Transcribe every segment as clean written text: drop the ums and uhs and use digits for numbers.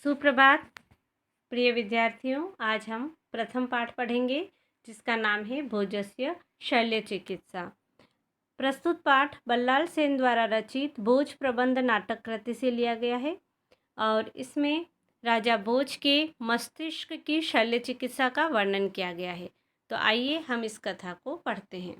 सुप्रभात प्रिय विद्यार्थियों। आज हम प्रथम पाठ पढ़ेंगे जिसका नाम है भोजस्य शल्य चिकित्सा। प्रस्तुत पाठ बल्लाल सेन द्वारा रचित भोज प्रबंध नाटक कृति से लिया गया है और इसमें राजा भोज के मस्तिष्क की शल्य चिकित्सा का वर्णन किया गया है। तो आइए हम इस कथा को पढ़ते हैं।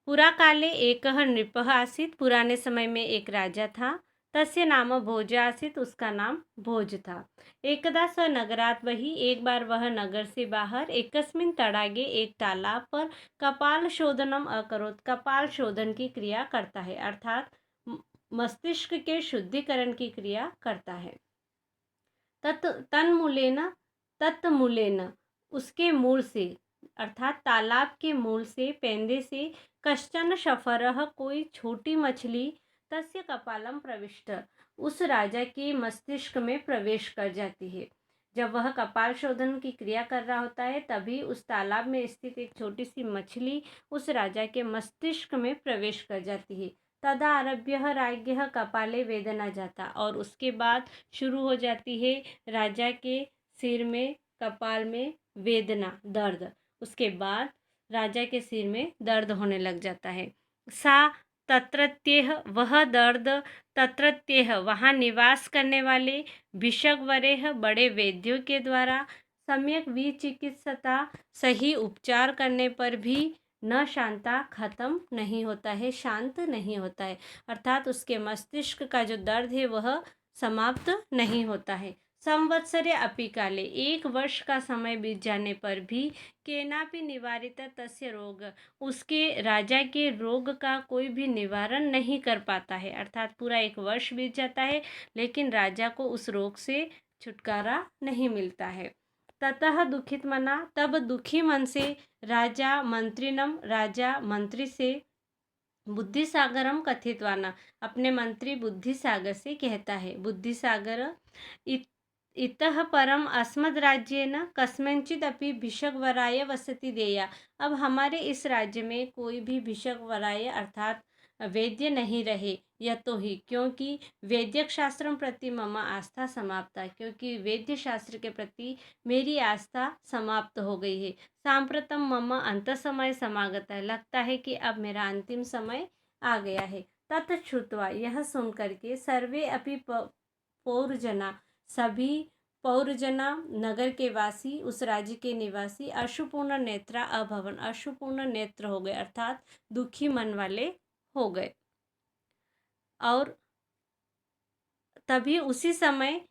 पुरा काले एकः नृपः आसीत्। पुराने समय में एक राजा था। तस्य नाम भोज आसीत्। उसका नाम भोज था। एकदा स नगरात् वही। एक बार वह नगर से बाहर एकस्मिन् तडागे एक तालाब पर कपाल शोधनम अकरोत्। कपाल शोधन की क्रिया करता है, अर्थात मस्तिष्क के शुद्धिकरण की क्रिया करता है। तन्मूलेन उसके मूल से, अर्थात तालाब के मूल से, पेंदे से कश्चन शफरः कोई छोटी मछली तस्य कपालम प्रविष्ट उस राजा के मस्तिष्क में प्रवेश कर जाती है। जब वह कपाल शोधन की क्रिया कर रहा होता है तभी उस तालाब में स्थित एक छोटी सी मछली उस राजा के मस्तिष्क में प्रवेश कर जाती है। तदा आरभ्य राज्ञः कपाले वेदना जाता, और उसके बाद शुरू हो जाती है राजा के सिर में, कपाल में वेदना, दर्द। उसके बाद राजा के सिर में दर्द होने लग जाता है। सा तत्रत्यः वह दर्द, तत्रत्यः वहाँ निवास करने वाले, भिषग्वरेः बड़े वैद्यों के द्वारा, सम्यक विचिकित्सता सही उपचार करने पर भी न शांता खत्म नहीं होता है, शांत नहीं होता है। अर्थात उसके मस्तिष्क का जो दर्द है वह समाप्त नहीं होता है। संवत्सरे अपि काले, एक वर्ष का समय बीत जाने पर भी, केनापि निवारित तस्य रोग, उसके राजा के रोग का कोई भी निवारण नहीं कर पाता है। अर्थात पूरा एक वर्ष बीत जाता है लेकिन राजा को उस रोग से छुटकारा नहीं मिलता है। ततः दुखित मना, तब दुखी मन से राजा मंत्री से बुद्धिसागरम कथितवाना, अपने मंत्री बुद्धिसागर से कहता है। बुद्धिसागर, इतः परम अस्मद्राज्येन कस्मिंचिदपि भिषग्वराय वसति देया। अब हमारे इस राज्य में कोई भी भिषग्वराय अर्थात वैद्य नहीं रहे। यतो ही, क्योंकि वैद्यक शास्त्रम प्रति मम आस्था समाप्ता, क्योंकि वैद्य शास्त्र के प्रति मेरी आस्था समाप्त हो गई है। सांप्रतम मम अंत समय समागता है, लगता है कि अब मेरा अंतिम समय आ गया है। ततश्रुत्वा, यह सुन करके, सर्वे अपि पौरजना, सभी पौरजना नगर के वासी, उस राज्य के निवासी, अश्रुपूर्ण नेत्रा अभवन, अश्रुपूर्ण नेत्र हो गए, अर्थात दुखी मन वाले हो गए। और तभी उसी समय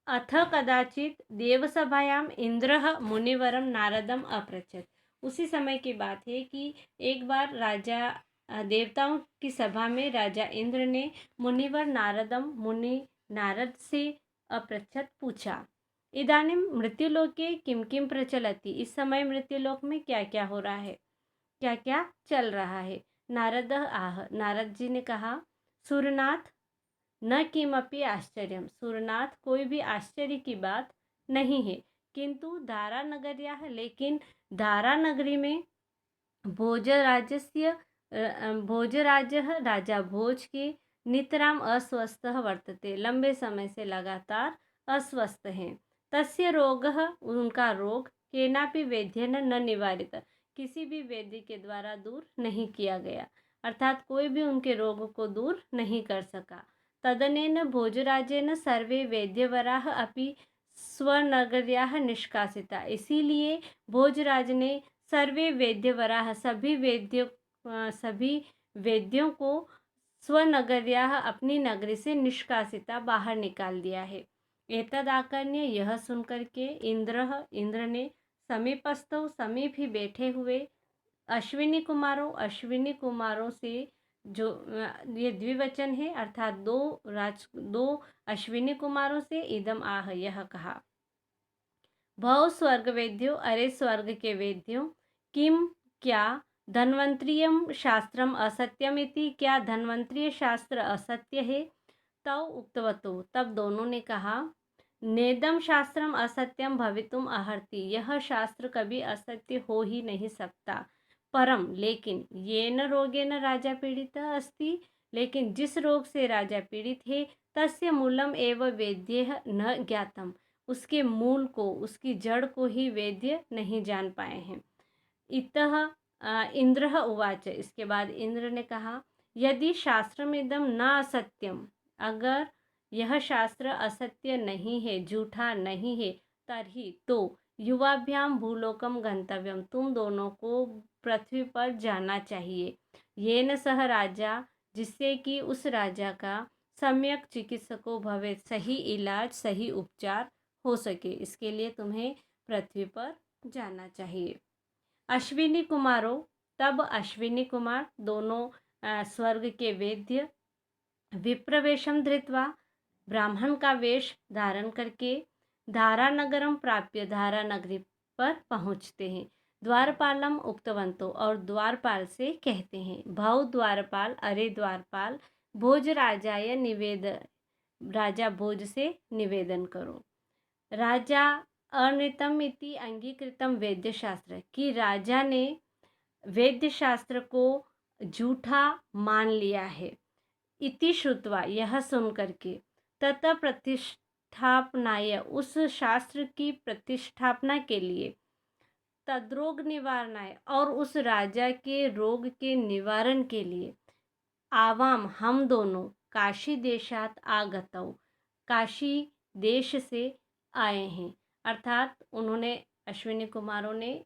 अथ कदाचित देवसभायाम इंद्रः मुनिवरम नारदम अपृच्छत्। उसी समय की बात है कि एक बार देवताओं की सभा में राजा इंद्र ने मुनिवर मुनि नारद से अपृच्छत् पूछा। इदानीं मृत्युलोके किम किम प्रचलति, इस समय मृत्युलोक में क्या क्या हो रहा है, क्या क्या चल रहा है। नारद आह, नारद जी ने कहा, सूरनाथ न किमपि आश्चर्यम, सूरनाथ कोई भी आश्चर्य की बात नहीं है। किंतु दारा नगर्या, लेकिन दारा नगरी में भोजराजः राजा भोज के नितराम अस्वस्थ वर्तते, लंबे समय से लगातार अस्वस्थ हैं। तस्य रोगः, उनका रोग, केनापि वैद्येन न निवारित, किसी भी वैद्य के द्वारा दूर नहीं किया गया, अर्थात कोई भी उनके रोग को दूर नहीं कर सका। तदनेन भोजराजेन सर्वे वैद्यवराः अपि स्वनगर्याः निष्कासिता, इसीलिए भोजराज ने सर्वे वैद्यवराः, सभी वैद्यों को स्वनगर्याः, अपनी नगरी से निष्कासिता, बाहर निकाल दिया है। एतद आकर्ण्य, यह सुनकर के, इंद्र ने समीपस्थों, समीप ही बैठे हुए, अश्विनी कुमारों से, जो ये द्विवचन है अर्थात दो अश्विनी कुमारों से, इदम आह, यह कहा, भव स्वर्ग वैद्यो, अरे स्वर्ग के वैद्यों, किम क्या, धन्वंतरीयम शास्त्रम असत्यमिति, क्या धन्वंतरीय शास्त्र असत्य है। तव उक्तवतो, तब दोनों ने कहा, नेदम शास्त्रम असत्यम भवितुम अर्हति, यह शास्त्र कभी असत्य हो ही नहीं सकता। परम, लेकिन, येन रोगेन राजा पीड़ित अस्ति, लेकिन जिस रोग से राजा पीड़ित है, तस्य मूलम एव वेद्यः न ज्ञातम, उसके मूल को, उसकी जड़ को ही वेद्य नहीं जान पाए हैं। इतः इंद्रः उवाच, इसके बाद इंद्र ने कहा, यदि शास्त्रमिदं न असत्यम, अगर यह शास्त्र असत्य नहीं है, झूठा नहीं है, तर्हि तो युवाभ्याम भूलोकम गंतव्यम, तुम दोनों को पृथ्वी पर जाना चाहिए। येन सह राजा, जिससे कि उस राजा का सम्यक चिकित्सको भवे, सही इलाज सही उपचार हो सके, इसके लिए तुम्हें पृथ्वी पर जाना चाहिए। अश्विनी कुमारों, तब अश्विनी कुमार दोनों स्वर्ग के वेद्य विप्रवेशम धृत्वा, ब्राह्मण का वेश धारण करके धारा नगरम प्राप्य, धारा नगरी पर पहुँचते हैं। द्वारपालम उक्तवंतो, और द्वारपाल से कहते हैं, भव द्वारपाल, अरे द्वारपाल, भोज राजाय निवेद, राजा भोज से निवेदन करो। राजा अनृतम इति अंगीकृतम वेद्य शास्त्र, कि राजा ने वेद्य शास्त्र को झूठा मान लिया है। इति श्रुत्वा, यह सुन करके, ततः प्रतिष्ठापनाय, उस शास्त्र की प्रतिष्ठापना के लिए, तद्रोग निवारणाय, और उस राजा के रोग के निवारण के लिए, आवाम, हम दोनों, काशी देशात आगतौ, काशी देश से आए हैं। अर्थात उन्होंने, अश्विनी कुमारों ने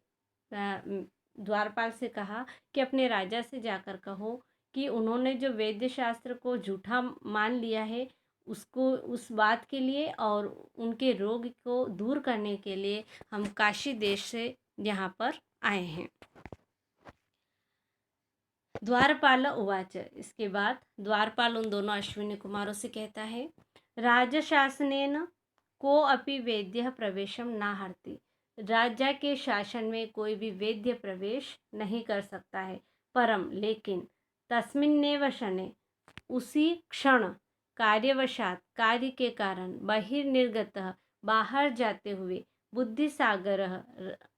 द्वारपाल से कहा कि अपने राजा से जाकर कहो कि उन्होंने जो वेद शास्त्र को झूठा मान लिया है, उसको, उस बात के लिए और उनके रोग को दूर करने के लिए हम काशी देश से यहाँ पर आए हैं। द्वारपाल उवाच, इसके बाद द्वारपाल उन दोनों अश्विनी कुमारों से कहता है, राजशासनेन को अपि वेद्य प्रवेशम नाहर्ति, राजा के शासन में कोई भी वेद्य प्रवेश नहीं कर सकता है। परम, लेकिन तस्मिन्नेव क्षणे, उसी क्षण, कार्यवशात, कार्य के कारण, बहिर्निर्गतः, बाहर जाते हुए, बुद्धिसागरः,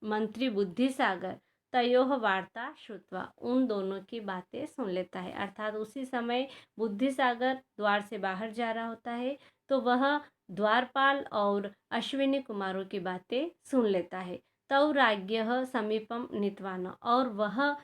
मंत्री बुद्धिसागर, तयोः वार्ता श्रुत्वा, उन दोनों की बातें सुन लेता है। अर्थात उसी समय बुद्धिसागर द्वार से बाहर जा रहा होता है, तो वह द्वारपाल और अश्विनी कुमारों की बातें सुन लेता है। तौ राज्ञः समीपम नीतवान, और वह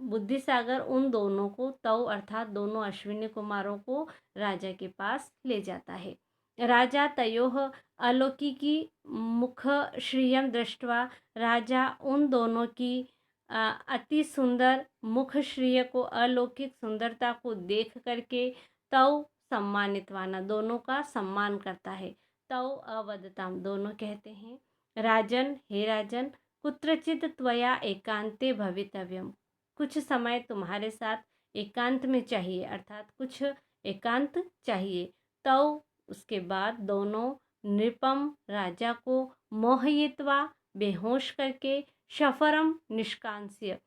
बुद्धिसागर उन दोनों को, तौ अर्थात दोनों अश्विनी कुमारों को राजा के पास ले जाता है। राजा तयोः अलौकिकी मुख श्रियम दृष्ट्वा, राजा उन दोनों की अति सुंदर मुख श्रिय को, अलौकिक सुंदरता को देख करके, तौ सम्मानितवाना, दोनों का सम्मान करता है। तौ अवदताम, दोनों कहते हैं, राजन, हे राजन, कुत्रचित त्वया एकांते भवितव्यम, कुछ समय तुम्हारे साथ एकांत में चाहिए, अर्थात कुछ एकांत चाहिए। तो उसके बाद दोनों नृपम, राजा को मोहयित्वा, बेहोश करके, शफरम निष्कास्य,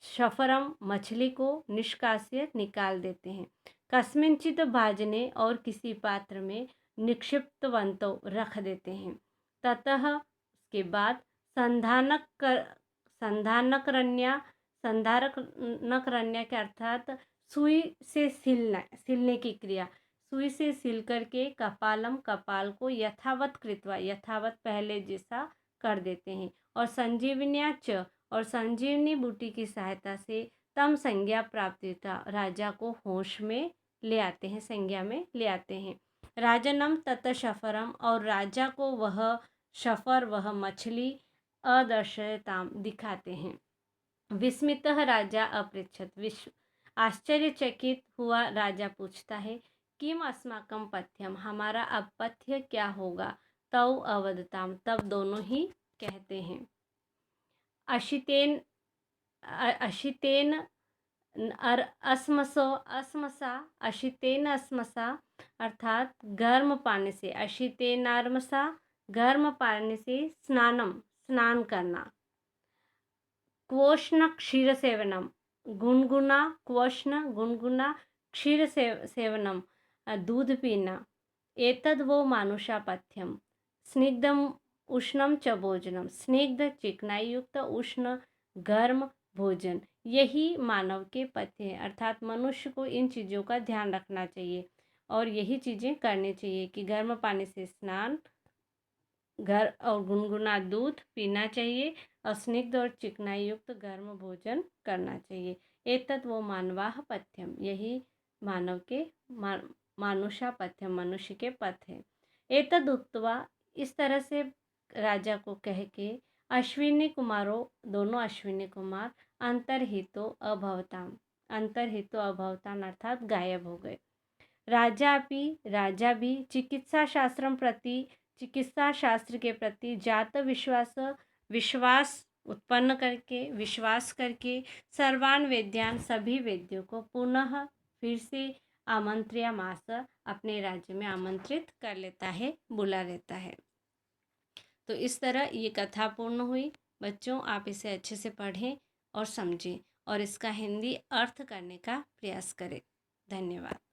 शफरम मछली को निष्कास्य निकाल देते हैं। कस्मिंचित भाजने, और किसी पात्र में निक्षिप्तवंतो, रख देते हैं। ततः उसके बाद संधारकरण्या के अर्थात सुई से सिलने की क्रिया, सुई से सिल करके, कपालम, कपाल को, यथावत कृत्वा, यथावत पहले जैसा कर देते हैं। और संजीवन्याच, और संजीवनी बूटी की सहायता से, तम संज्ञा प्राप्तिता, राजा को होश में ले आते हैं, संज्ञा में ले आते हैं। राजनम तत शफरम, और राजा को वह शफर, वह मछली, अदर्शयताम, दिखाते हैं। विस्मितः राजा अपृच्छत, आश्चर्यचकित हुआ राजा पूछता है, किम अस्माकं पथ्यम, हमारा अब पथ्य क्या होगा। तौ अवदताम, तब दोनों ही कहते हैं, अशितेन अस्मसा, अशितेन अस्मसा, अर्थात गर्म पानी से, अशितेनार्मसा, गर्म पानी से स्नान करना। क्वोष्ण क्षीर सेवनम, गुनगुना, क्वोष्ण गुनगुना, क्षीर सेवनम, दूध पीना। एतद् वो मानुषा पथ्यम, स्निग्धम उष्णम च भोजनम, स्निग्ध चिकनाई युक्त उष्ण गर्म भोजन, यही मानव के पथ्य है, अर्थात मनुष्य को इन चीज़ों का ध्यान रखना चाहिए और यही चीज़ें करनी चाहिए कि गर्म पानी से स्नान, घर और गुनगुना दूध पीना चाहिए और स्निग्ध और चिकनाई युक्त गर्म भोजन करना चाहिए। एतत् वो मानवाः पथ्यम, यही मानव के मानुषा पथ्यम, मनुष्य के पथ है। एतद उक्त्वा, इस तरह से राजा को कह के अश्विनी कुमारों, दोनों अश्विनी कुमार अंतर्हितो अभवताम, अंतर्हितो अभवताम अर्थात गायब हो गए। राजा भी चिकित्सा शास्त्र के प्रति जात विश्वास करके सर्वान वेद्यान, सभी वेद्यों को पुनः फिर से आमंत्र्यामास, अपने राज्य में आमंत्रित कर लेता है, बुला लेता है। तो इस तरह ये कथा पूर्ण हुई। बच्चों, आप इसे अच्छे से पढ़ें और समझें और इसका हिंदी अर्थ करने का प्रयास करें। धन्यवाद।